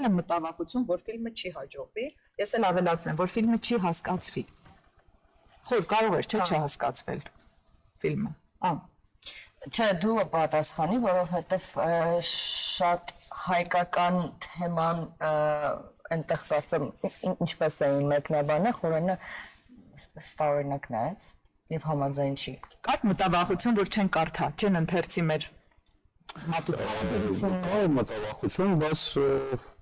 Եղել է մտավախություն, որ ֆիլմը չի հաջողվի, ես էլ ավելացնեմ, որ ֆիլմը չի հասկացվի։ Խոր կարող էր, չէ՞ չհասկացվել ֆիլմը։ Չէ, դու պատասխանի, որովհետև շատ հայկական թեման այնտեղ կարծեմ ինչպես էին մեկնաբանը, խորենը այսպես տարօրինակ նայեց եւ համաձայն չի։ Կար մտավախություն, որ չեն կարդա, չեն ընթերցի մեր մատուցողությունը։ Այո, մտավախություն, բայց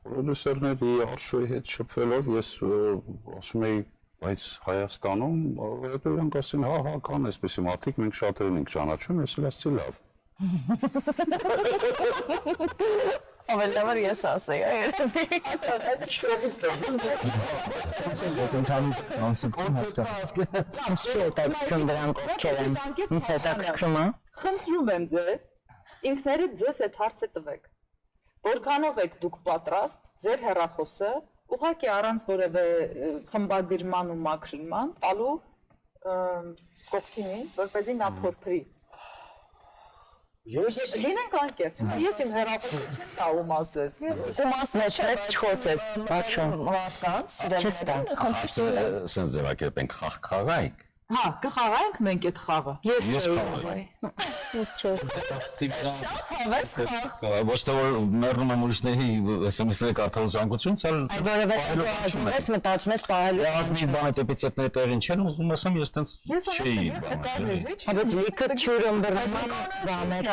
պրոդյուսերների արշույի հետ շփվելով ես ասում էի, բայց Հայաստանում հետո իրենք ասին, հա, կան այսպեսի մարդիկ, մենք շատերին ենք ճանաչում, ես էլ ասեցի լավ։ Ավելավոր ես ասեի, երևի։ Խնդրում եմ ձեզ, ինքներդ ձեզ այդ հարցը տվեք։ Որքանով եք դուք պատրաստ ձեր հեռախոսը ուղղակի առանց որևէ խմբագրման ու մաքրման տալու կողքինին, որպեսզի նա փորփրի։ Ես Լինենք անկեղծ, ես իմ հեռախոսը չեմ տալում ասես։ Ումաս մեջ չխոցեց, բաչո։ Մարդկանց Չես տա։ Սենց ձևակերպենք խաղայք։ Հա, կխաղայինք մենք այդ խաղը։ Ես խաղայի։ Ես Ոչ թե որ մեռնում եմ ուրիշների SMS-ները կարդալու զանգություն, ցալ որովհետև ես մտածում ես պահելու։ Ազնիվ բանը տեպիցետները տեղին չեն, ուզում ասեմ ես տենց չէի։ Բայց լիքը ճյուրում բռնման բաներ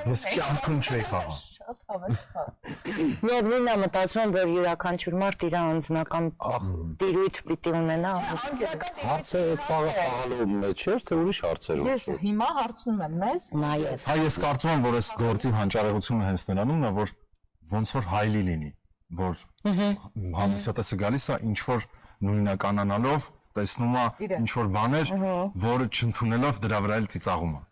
ես կյանքում չէի խաղա։ Նույնն է մտածում եմ, որ յուրաքանչյուր մարդ իր անձնական տիրույթ պիտի ունենա։ Հարցը խաղը խաղալու մեջ էր, թե ուրիշ հարցեր ու։ Ես հիմա հարցնում եմ մեզ։ Նայես։ Հա ես կարծում եմ, որ այս գործի հանճարեղությունը հենց նրանումն է, որ ոնց որ հայլի լինի, որ հանդիսատեսը գալիս է ինչ որ նույնականանալով տեսնում է ինչ որ բաներ, որը չընդունելով դրա վրա էլ ծիծաղում է։